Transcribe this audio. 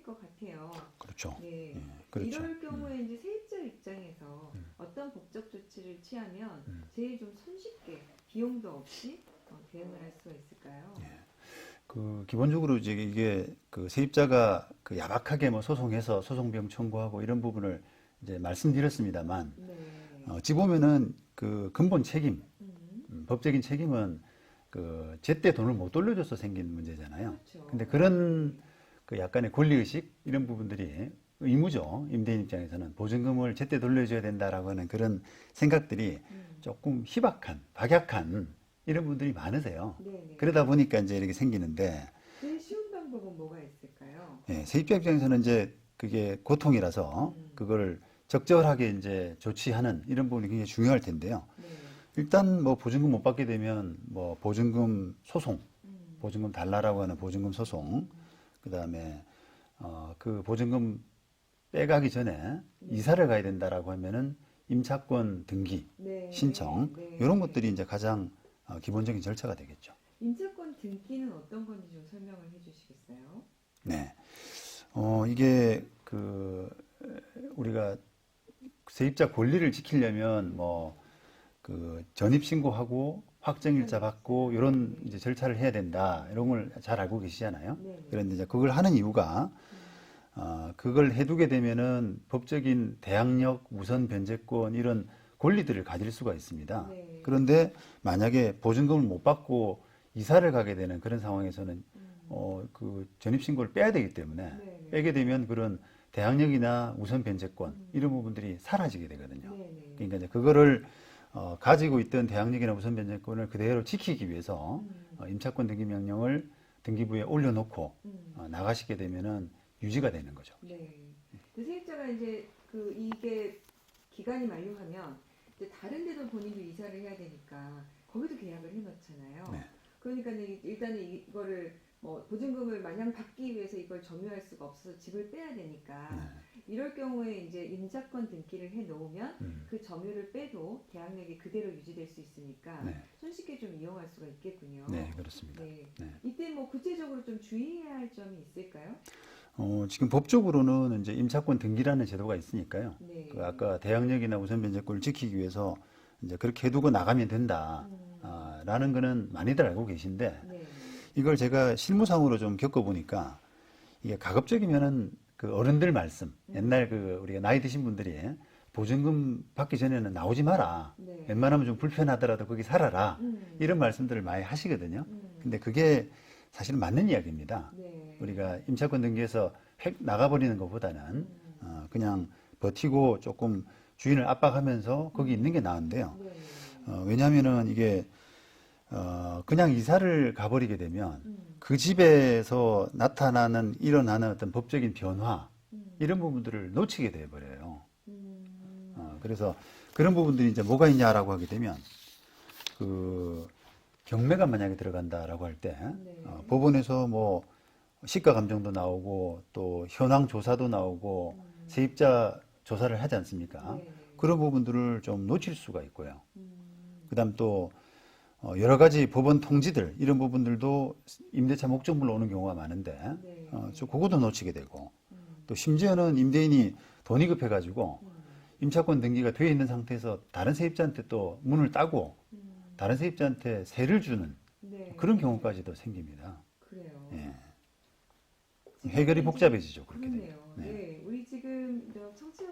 것 같아요. 그렇죠. 네. 예, 그렇죠. 이럴 경우에 이제 세입자 입장에서 어떤 법적 조치를 취하면 제일 좀 손쉽게 비용도 없이 대응을 할 수가 있을까요? 그 기본적으로 이제 이게 그 세입자가 그 야박하게 뭐 소송해서 소송비용 청구하고 이런 부분을 이제 말씀드렸습니다만, 네. 어찌 보면은 그 근본 책임, 음, 법적인 책임은 그 제때 돈을 못 돌려줘서 생긴 문제잖아요. 근데 그렇죠. 그런 그 약간의 권리의식 이런 부분들이 의무죠. 임대인 입장에서는 보증금을 제때 돌려줘야 된다라고 하는 그런 생각들이 조금 희박한, 박약한 이런 분들이 많으세요. 네네. 그러다 보니까 이제 이렇게 생기는데, 제일 쉬운 방법은 뭐가 있을까요? 예, 세입자 입장에서는 이제 그게 고통이라서 그걸 적절하게 이제 조치하는 이런 부분이 굉장히 중요할 텐데요. 네. 일단 뭐 보증금 못 받게 되면 뭐 보증금 소송, 음, 보증금 달라라고 하는 보증금 소송, 그다음에 그 보증금 빼가기 전에 네. 이사를 가야 된다라고 하면은 임차권 등기 네. 신청 이런 네. 것들이 이제 가장 기본적인 절차가 되겠죠. 임차권 등기는 어떤 건지 좀 설명을 해주시겠어요? 네. 이게 그 우리가 세입자 권리를 지키려면 뭐 그 전입 신고하고 확정일자 받고 이런 이제 절차를 해야 된다 이런 걸 잘 알고 계시잖아요. 네네. 그런데 이제 그걸 하는 이유가 그걸 해두게 되면은 법적인 대항력, 우선 변제권 이런 권리들을 가질 수가 있습니다. 네. 그런데 만약에 보증금을 못 받고 이사를 가게 되는 그런 상황에서는 그 전입신고를 빼야 되기 때문에 네네. 빼게 되면 그런 대항력이나 우선 변제권 이런 부분들이 사라지게 되거든요. 네네. 그러니까 이제 그거를 가지고 있던 대항력이나 우선 변제권을 그대로 지키기 위해서 임차권 등기 명령을 등기부에 올려놓고 나가시게 되면은 유지가 되는 거죠. 네. 그 세입자가 이제 그 이게 기간이 만료하면 이제 다른 데도 본인도 이사를 해야 되니까 거기도 계약을 해놓잖아요. 네. 그러니까 일단은 이거를 뭐 보증금을 마냥 받기 위해서 이걸 점유할 수가 없어서 집을 빼야 되니까 이럴 경우에 이제 임차권 등기를 해 놓으면 그 점유를 빼도 계약력이 그대로 유지될 수 있으니까 네. 손쉽게 좀 이용할 수가 있겠군요. 네, 그렇습니다. 네. 네. 이때 뭐 구체적으로 좀 주의해야 할 점이 있을까요? 지금 법적으로는 이제 임차권 등기라는 제도가 있으니까요. 네. 그 아까 대항력이나 우선 변제권을 지키기 위해서 이제 그렇게 해두고 나가면 된다. 라는 거는 많이들 알고 계신데 네. 이걸 제가 실무상으로 좀 겪어보니까 이게 가급적이면은 그 어른들 말씀, 옛날 그 우리가 나이 드신 분들이 보증금 받기 전에는 나오지 마라. 네. 웬만하면 좀 불편하더라도 거기 살아라. 이런 말씀들을 많이 하시거든요. 근데 그게 사실 맞는 이야기입니다. 네. 우리가 임차권 등기에서 획 나가버리는 것보다는 그냥 버티고 조금 주인을 압박하면서 거기 있는 게 나은데요. 네. 왜냐하면은 이게 그냥 이사를 가버리게 되면 그 집에서 나타나는 일어나는 어떤 법적인 변화 이런 부분들을 놓치게 돼 버려요. 그래서 그런 부분들이 이제 뭐가 있냐라고 하게 되면 그 경매가 만약에 들어간다라고 할 때 네. 법원에서 뭐 시가 감정도 나오고 또 현황 조사도 나오고 세입자 조사를 하지 않습니까? 네. 그런 부분들을 좀 놓칠 수가 있고요. 그다음 또 여러 가지 법원 통지들 이런 부분들도 임대차 목적물로 오는 경우가 많은데 네. 그것도 놓치게 되고 또 심지어는 임대인이 돈이 급해가지고 임차권 등기가 되어 있는 상태에서 다른 세입자한테 또 문을 따고 다른 세입자한테 세를 주는 네. 그런 경우까지도 생깁니다. 그래요. 예. 해결이 복잡해지죠. 그렇게 되면. 그렇네요. 네. 우리 지금 청취자